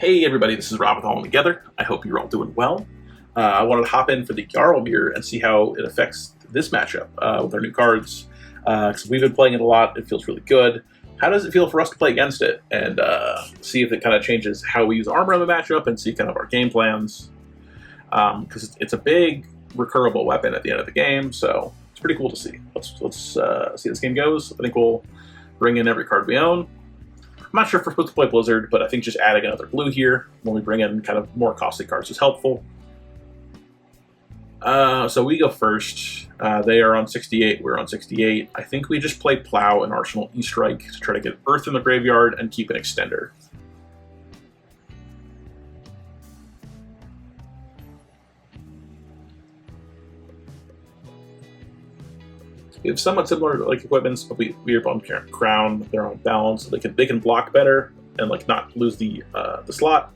Hey everybody, this is Rob with All In Together. I hope you're all doing well. I wanted to hop in for the Jarl mirror and see how it affects this matchup with our new cards. Because we've been playing it a lot, it feels really good. How does it feel for us to play against it? And see if it kind of changes how we use armor in the matchup and see kind of our game plans. Because it's a big recurable weapon at the end of the game, so it's pretty cool to see. Let's see how this game goes. I think we'll bring in every card we own. I'm not sure if we're supposed to play Blizzard, but I think just adding another blue here when we bring in kind of more costly cards is helpful. So we go first. They are on 68, we're on 68. I think we just play Plow and Arsenal E-Strike to try to get Earth in the graveyard and keep an extender. We have somewhat similar like equipments, but we are on Crown. They're on Balance. So they can block better and like not lose the slot.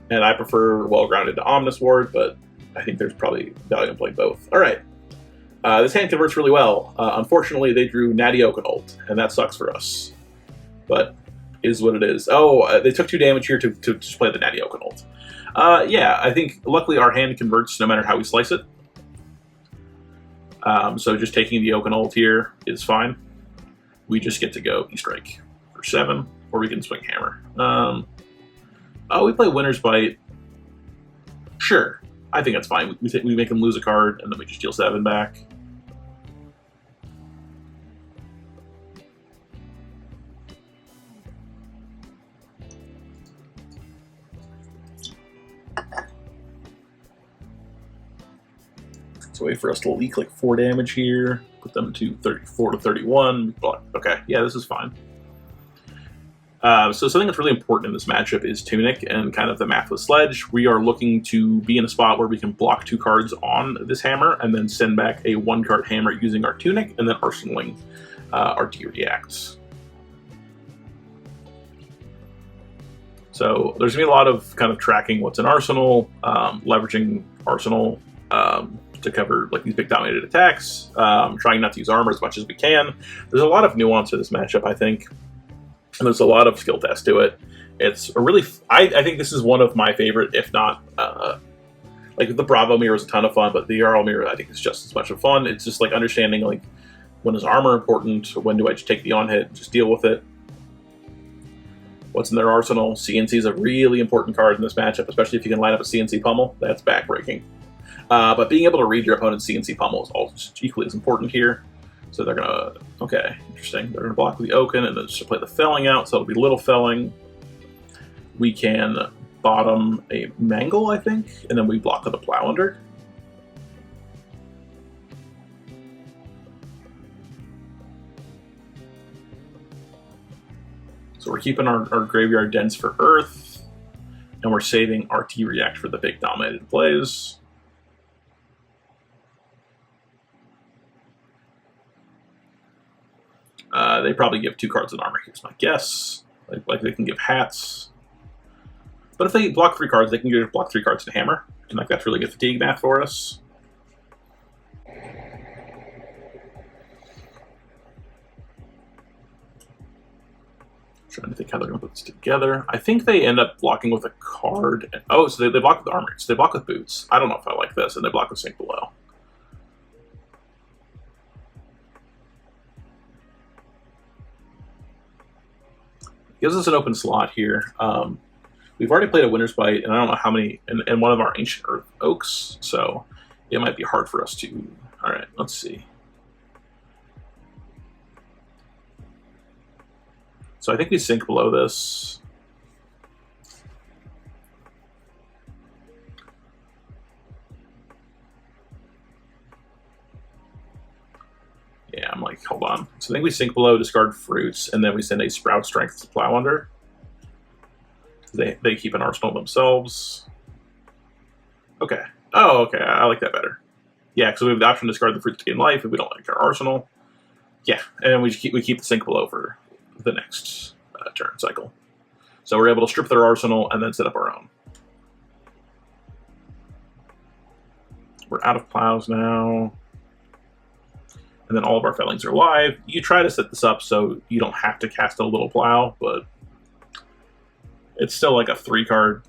And I prefer Well Grounded to Omnis Ward, but I think there's probably value in playing both. All right, this hand converts really well. Unfortunately, they drew Natty Oakenold, and that sucks for us. But is what it is. Oh, they took 2 damage here to just play the Natty Oakenold. Yeah, I think luckily our hand converts no matter how we slice it. So just taking the Oakenold here is fine. We just get to go E-Strike for 7, or we can swing Hammer. Oh, we play Winter's Bite. Sure, I think that's fine. We make him lose a card, and then we just deal 7 back. So wait for us to leak like 4 damage here. Put them to 34 to 31. Okay, yeah, this is fine. So something that's really important in this matchup is Tunic and kind of the math with Sledge. We are looking to be in a spot where we can block 2 cards on this hammer and then send back a 1-card hammer using our Tunic and then arsenaling our D-Reacts. So there's going to be a lot of kind of tracking what's in Arsenal, leveraging Arsenal to cover like these big dominated attacks, trying not to use armor as much as we can. There's a lot of nuance to this matchup, I think. And there's a lot of skill test to it. It's a really, I think this is one of my favorite, if not, like the Bravo mirror is a ton of fun, but the Jarl mirror I think is just as much of fun. It's just like understanding like when is armor important, when do I just take the on hit and just deal with it. What's in their arsenal? CNC is a really important card in this matchup, especially if you can line up a CNC pummel. That's backbreaking. But being able to read your opponent's CNC pummel is also equally as important here. So they're gonna, okay, interesting. They're gonna block with the Oaken and then just play the Felling out, so it'll be little Felling. We can bottom a Mangle, I think, and then we block with a Plow under. So we're keeping our graveyard dense for Earth, and we're saving our T-React for the big dominated plays. They probably give 2 cards in armor, here's my guess. Like they can give hats. But if they block 3 cards, they can just block 3 cards in hammer. And like that's really good fatigue math for us. Trying to think how they're going to put this together. I think they end up blocking with a card. And, oh, so they block with armor. So they block with boots. I don't know if I like this. And they block with Sink Below. Gives us an open slot here. We've already played a Winter's Bite, and I don't know how many in one of our Ancient Earth Oaks, so it might be hard for us to. All right, let's see. So I think we Sink Below this. Yeah, I'm like, hold on. So I think we Sink Below, discard Fruits, and then we send a Sprout Strength to Plow under. They keep an arsenal themselves. Okay. Oh, okay. I like that better. Yeah, because we have the option to discard the Fruits to gain life if we don't like our arsenal. Yeah, and then we keep the Sink Below for the next turn cycle. So we're able to strip their arsenal and then set up our own. We're out of plows now. And then all of our Fellings are live. You try to set this up so you don't have to cast a little Plow, but It's still like a 3-card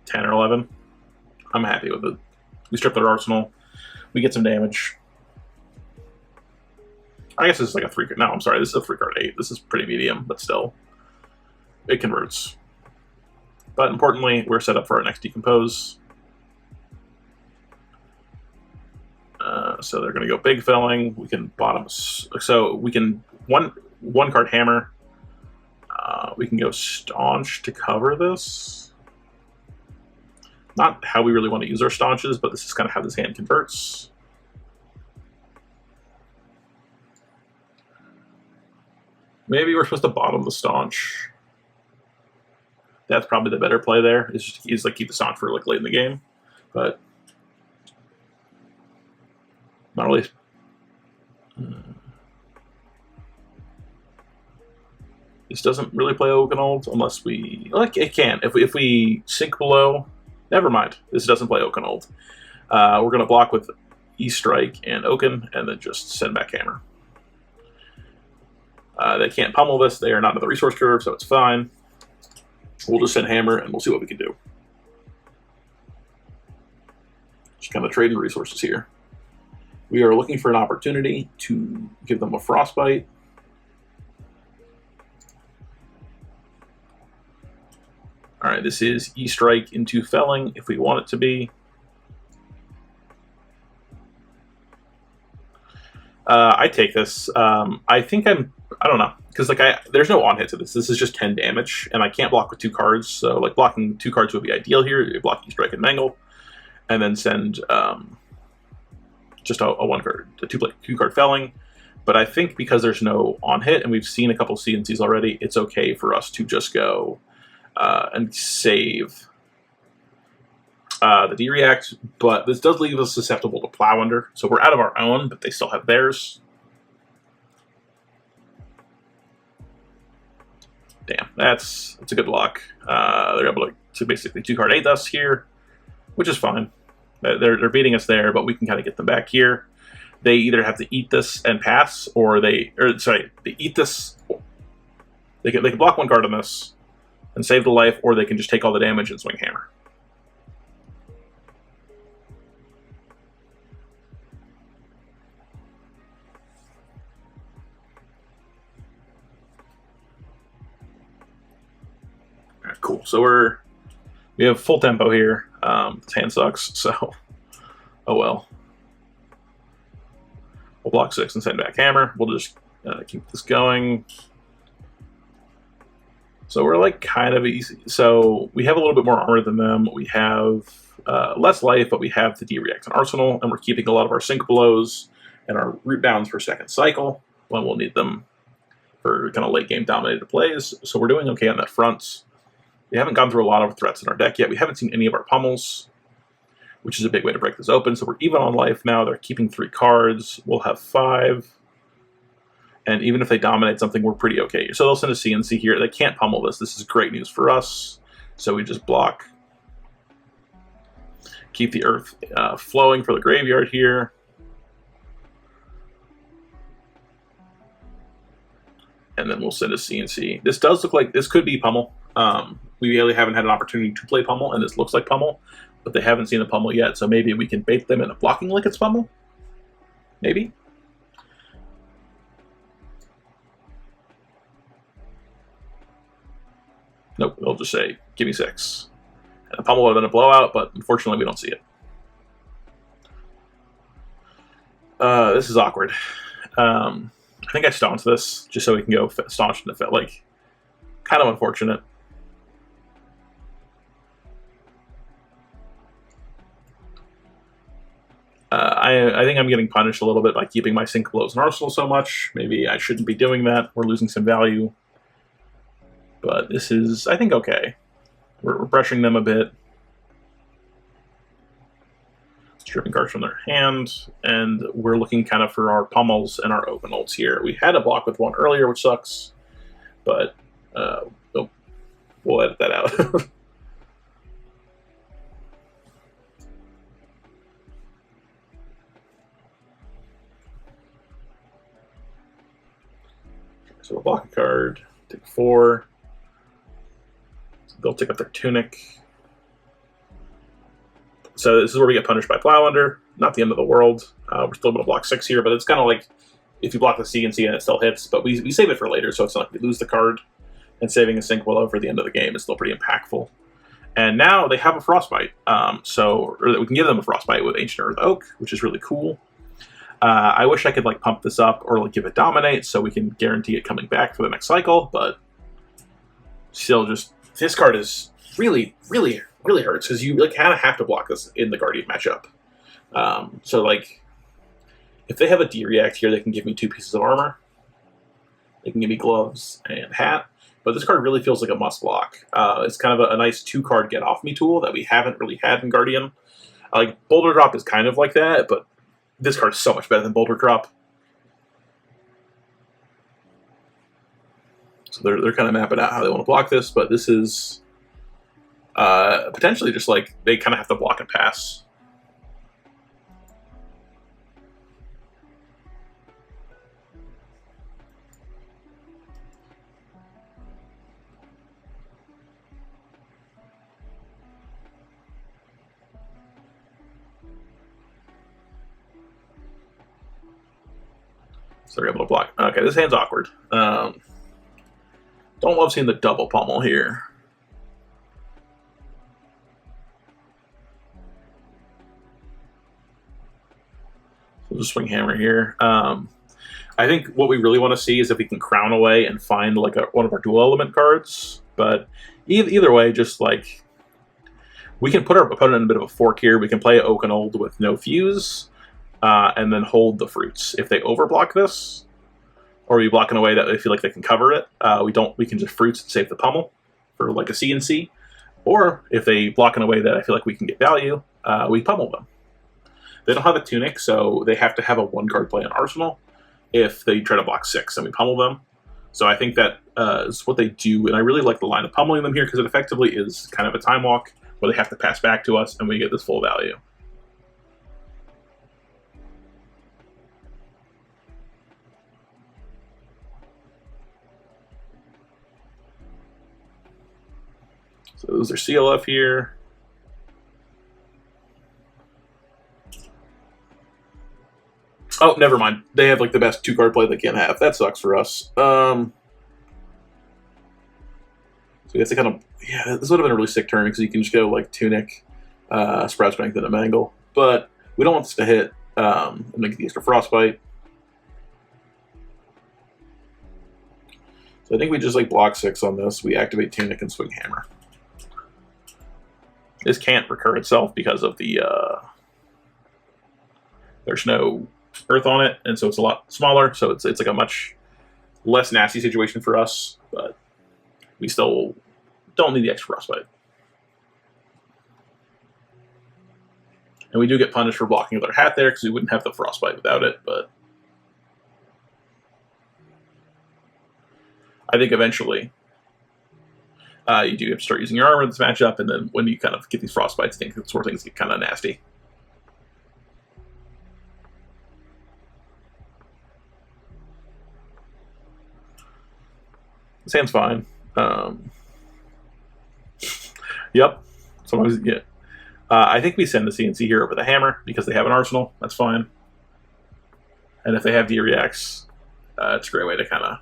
10 or 11. I'm happy with it. We strip their arsenal. We get some damage. I guess this is like a 3-card. No, I'm sorry. This is a 3-card 8. This is pretty medium, but still. It converts. But importantly, we're set up for our next decompose. So they're going to go big felling. We can bottom. So we can one card hammer. We can go staunch to cover this. Not how we really want to use our staunches, but this is kind of how this hand converts. Maybe we're supposed to bottom the staunch. That's probably the better play there. Is like keep the staunch for like late in the game, but not really. This doesn't really play Oakenold unless we like it can. If we sink below, never mind. This doesn't play Oakenold. We're gonna block with E-Strike and Oaken, and then just send back hammer. They can't pummel this. They are not in the resource curve, so it's fine. We'll just send hammer, and we'll see what we can do. Just kind of trading resources here. We are looking for an opportunity to give them a frostbite. All right, this is E-Strike into felling if we want it to be. I take this. I think I don't know, because like there's no on hit to this. This is just 10 damage, and I can't block with 2 cards. So like blocking 2 cards would be ideal here. You block E-Strike and Mangle, and then send just a 1-card, a 2-card felling. But I think because there's no on hit, and we've seen a couple of CNCs already, it's okay for us to just go and save the D-React, but this does leave us susceptible to Plow Under, so we're out of our own, but they still have theirs. Damn, that's a good block. They're able to basically 2-card 8 us here, which is fine. They're beating us there, but we can kind of get them back here. They either have to eat this and pass, or they eat this. They can block 1 card on this and save the life, or they can just take all the damage and swing hammer. All right, cool. So we have full tempo here. This hand sucks, so oh well. We'll block 6 and send back hammer. We'll just keep this going. So we're like kind of easy. So we have a little bit more armor than them. We have less life, but we have the D-React and Arsenal, and we're keeping a lot of our sink blows and our root bounds for second cycle when we'll need them for kind of late game dominated plays. So we're doing okay on that front. We haven't gone through a lot of threats in our deck yet. We haven't seen any of our pummels, which is a big way to break this open. So we're even on life now. They're keeping 3 cards. We'll have 5. And even if they dominate something, we're pretty okay. So they'll send a CNC here. They can't pummel this. This is great news for us. So we just block. Keep the earth flowing for the graveyard here. And then we'll send a CNC. This does look like this could be pummel. We really haven't had an opportunity to play pummel, and this looks like pummel, but they haven't seen a pummel yet. So maybe we can bait them into blocking like it's pummel. Maybe. Nope, they'll just say, give me 6. And the pummel would have been a blowout, but unfortunately we don't see it. This is awkward. I think I staunch this, just so we can go staunch into fit. Like, kind of unfortunate. I think I'm getting punished a little bit by keeping my sink blows and arsenal so much. Maybe I shouldn't be doing that. We're losing some value. But this is, I think, okay. We're pressuring them a bit. Stripping cards from their hand. And we're looking kind of for our pummels and our open ults here. We had a block with 1 earlier, which sucks. But we'll edit that out. So we'll block a card, take 4. They'll take up their tunic. So this is where we get punished by Plowlander. Not the end of the world. We're still going to block 6 here, but it's kind of like if you block the CNC and it still hits, but we save it for later, so it's not like we lose the card. And saving a Sink Willow for the end of the game is still pretty impactful. And now they have a Frostbite, or we can give them a Frostbite with Ancient Earth Oak, which is really cool. I wish I could like pump this up or like give it Dominate so we can guarantee it coming back for the next cycle, but still just, this card is really, really, really hurts because you like kind of have to block this in the Guardian matchup. So like, if they have a D-React here, they can give me 2 pieces of armor. They can give me gloves and hat. But this card really feels like a must block. It's kind of a nice 2-card get off me tool that we haven't really had in Guardian. Like Boulder Drop is kind of like that, but this card is so much better than Boulder Drop. So they're kind of mapping out how they want to block this, but this is potentially just like they kind of have to block and pass. So they're able to block. Okay, this hand's awkward. Don't love seeing the double pummel here. So just swing hammer here. I think what we really want to see is if we can crown away and find like one of our dual element cards. But either way, just like we can put our opponent in a bit of a fork here. We can play Oak and Old with no fuse. And then hold the fruits. If they overblock this, or we block in a way that they feel like they can cover it, we can just fruits and save the pummel for like a CNC. Or if they block in a way that I feel like we can get value, we pummel them. They don't have a tunic, so they have to have a 1-card play in Arsenal. If they try to block 6, and we pummel them. So I think that is what they do, and I really like the line of pummeling them here because it effectively is kind of a time walk where they have to pass back to us, and we get this full value. So those are CLF here. Oh, never mind. They have like the best 2-card play they can have. That sucks for us. So we have to kind of, yeah, this would have been a really sick turn because you can just go like Tunic, Sprout Strength, and a Mangle. But we don't want this to hit and make the extra Frostbite. So I think we just like block 6 on this. We activate Tunic and swing Hammer. This can't recur itself because of the there's no earth on it, and so it's a lot smaller. So it's like a much less nasty situation for us, but we still don't need the extra Frostbite. And we do get punished for blocking with our hat there because we wouldn't have the Frostbite without it, but I think eventually you do have to start using your armor in this matchup, and then when you kind of get these Frostbites, I think that's where things get kind of nasty. This hand's fine. Yep. Sometimes, yeah. I think we send the CNC here over the hammer because they have an arsenal. That's fine. And if they have D-Reacts, it's a great way to kind of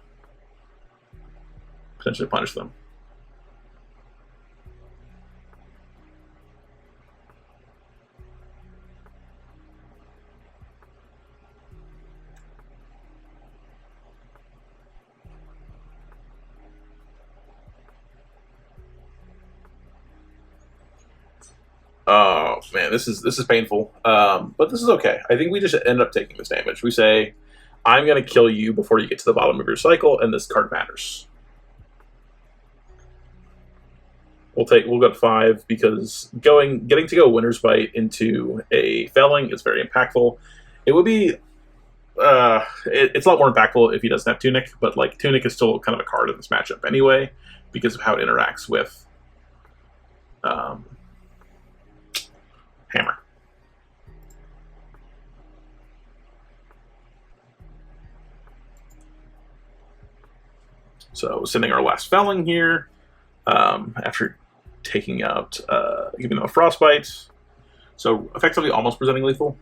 potentially punish them. Oh man, this is painful, but this is okay. I think we just end up taking this damage. We say, "I'm going to kill you before you get to the bottom of your cycle," and this card matters. We'll go to 5 because getting to go Winter's Bite into a Felling is very impactful. It would be, it's a lot more impactful if he doesn't have Tunic, but like Tunic is still kind of a card in this matchup anyway because of how it interacts with. Hammer. So sending our last Felling here after taking out, giving them a frostbite. So effectively almost presenting lethal.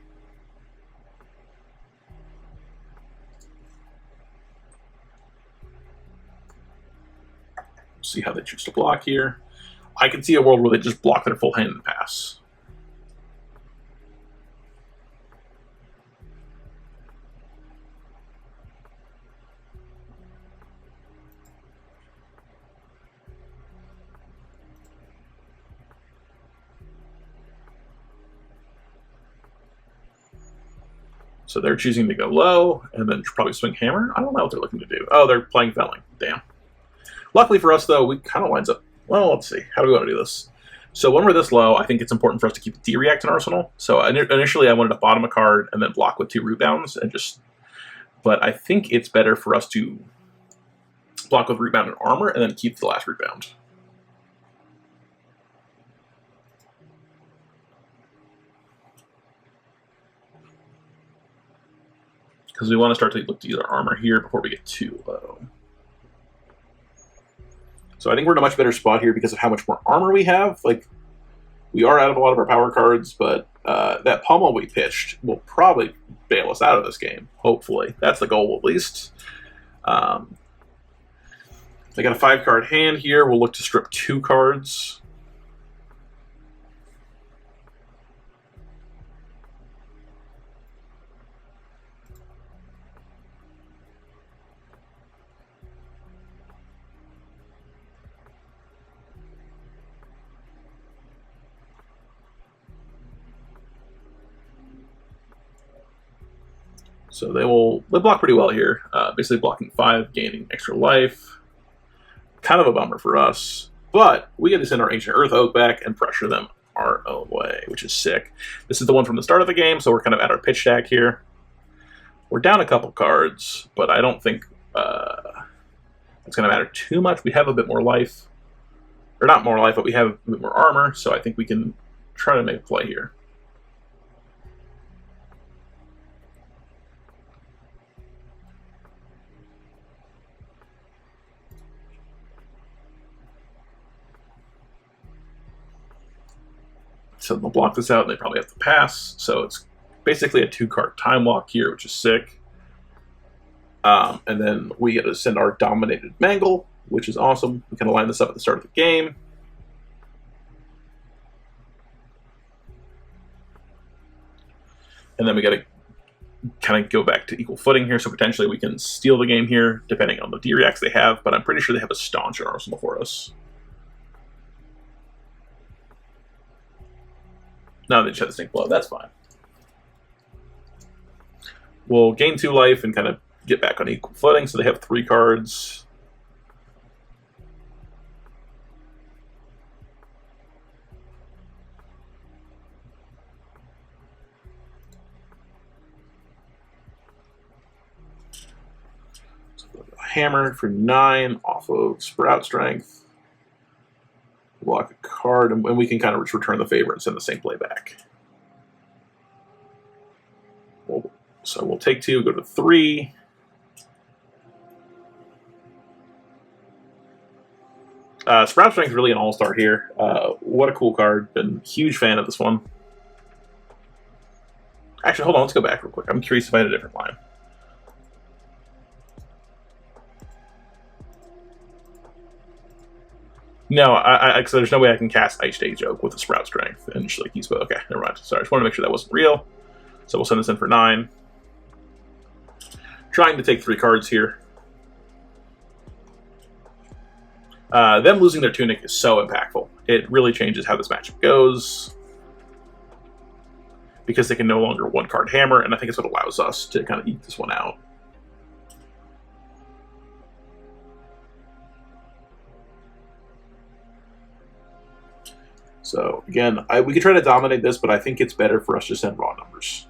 See how they choose to block here. I can see a world where they just block their full hand and pass. So they're choosing to go low and then probably swing hammer. I don't know what they're looking to do. Oh, they're playing felling. Damn. Luckily for us, though, we kind of lines up. Well, let's see. How do we want to do this? So when we're this low, I think it's important for us to keep the D-React in Arsenal. So initially I wanted to bottom a card and then block with 2 rebounds and just... But I think it's better for us to block with rebound and armor and then keep the last rebound. Because we want to start to look to use our armor here before we get too low. So I think we're in a much better spot here because of how much more armor we have. Like, we are out of a lot of our power cards, but that pummel we pitched will probably bail us out of this game, hopefully. That's the goal, at least. I got a 5-card hand here. We'll look to strip 2 cards. So they block pretty well here, basically blocking 5, gaining extra life. Kind of a bummer for us, but we get to send our Ancient Earth Oak back and pressure them our own way, which is sick. This is the one from the start of the game, so we're kind of at our pitch stack here. We're down a couple cards, but I don't think it's going to matter too much. We have a bit more life, or not more life, but we have a bit more armor, so I think we can try to make a play here. So they'll block this out, and they probably have to pass. So it's basically a 2-card time walk here, which is sick. And then we get to send our Dominated Mangle, which is awesome. We kind of line this up at the start of the game. And then we got to kind of go back to equal footing here, so potentially we can steal the game here, depending on the D-Reacts they have, but I'm pretty sure they have a Staunch in Arsenal for us. No, they just have the Stink Blow. That's fine. We'll gain 2 life and kind of get back on equal footing. So they have 3 cards. So hammer for 9 off of Sprout Strength. Block a card, and we can kind of return the favor and send the same play back. So we'll take 2, go to 3. Sprout Strength is really an all-star here. What a cool card. Been a huge fan of this one. Actually, hold on. Let's go back real quick. I'm curious if I had a different line. No, because there's no way I can cast Ice Day Joke with a Sprout Strength and just like use. Okay, never mind. Sorry, I just wanted to make sure that wasn't real. So we'll send this in for 9. Trying to take 3 cards here. Them losing their Tunic is so impactful. It really changes how this matchup goes. Because they can no longer 1-card hammer, and I think it's what allows us to kind of eke this one out. So, again, we could try to dominate this, but I think it's better for us to send raw numbers.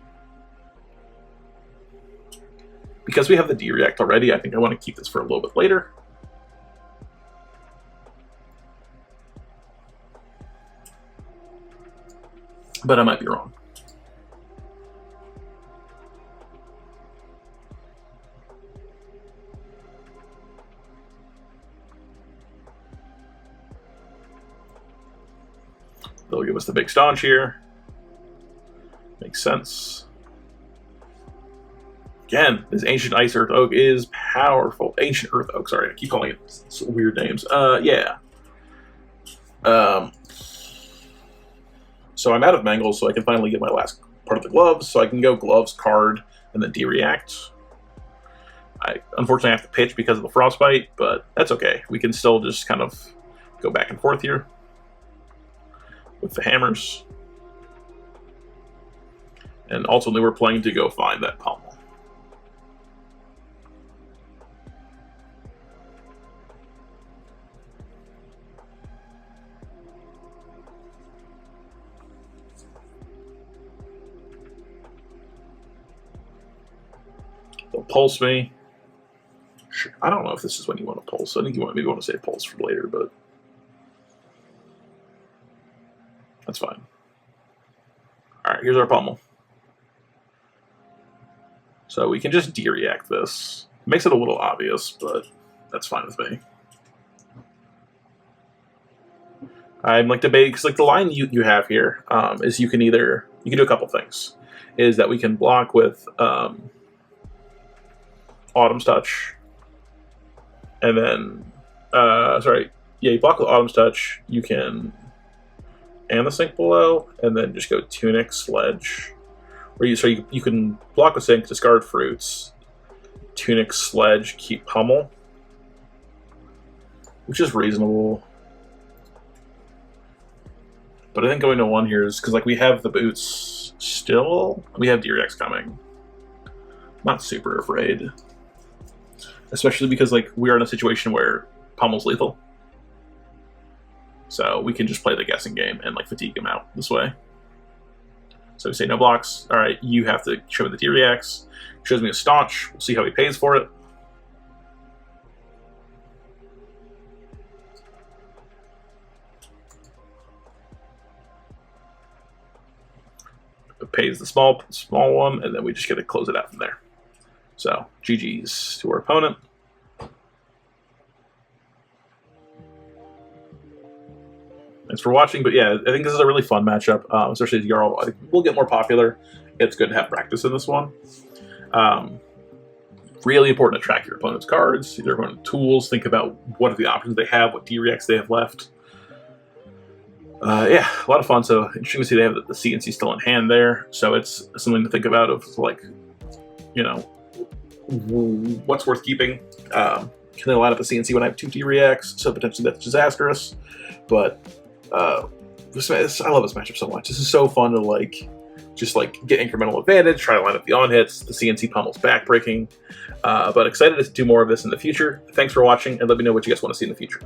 Because we have the D-React already, I think I want to keep this for a little bit later. But I might be wrong. They'll give us the big staunch here. Makes sense. Again, this Ancient Ice Earth Oak is powerful. Ancient Earth Oak, sorry. I keep calling it some weird names. Yeah. So I'm out of mangles, so I can finally get my last part of the gloves. So I can go gloves, card, and then de-react. I unfortunately have to pitch because of the frostbite, but that's okay. We can still just kind of go back and forth here with the hammers. And ultimately, we're playing to go find that pommel. They'll pulse me. Sure. I don't know if this is when you want to pulse. I think you maybe want to say pulse for later, but that's fine. All right, here's our pommel. So we can just de-react this. It makes it a little obvious, but that's fine with me. I'm like debating because like the line you have here is you can do a couple things. Is that we can block with Autumn's Touch, and then you block with Autumn's Touch. You can and the Sink below, and then just go Tunic, Sledge. Or you can block with Sink, discard fruits, Tunic, Sledge, keep Pummel, which is reasonable. But I think going to 1 here is because like we have the boots still. We have D-Rex coming. Not super afraid, especially because like we are in a situation where Pummel's lethal. So we can just play the guessing game and like fatigue him out this way. So we say no blocks. All right, you have to show me the D-Reacts. Shows me a staunch. We'll see how he pays for it. It pays the small one, and then we just get to close it out from there. So GG's to our opponent. Thanks for watching, but yeah, I think this is a really fun matchup, especially as Jarl. I think we'll get more popular. It's good to have practice in this one. Really important to track your opponent's cards, their opponent's tools, think about what are the options they have, what D-Reacts they have left. Yeah, a lot of fun. So interesting to see they have the CNC still in hand there. So it's something to think about of like, you know, what's worth keeping. Can they line up a CNC when I have 2 D-Reacts? So potentially that's disastrous. But I love this matchup so much. This is so fun to like just like get incremental advantage, try to line up the on hits, the CNC Pummel's backbreaking. But excited to do more of this in the future. Thanks for watching, and let me know what you guys want to see in the future.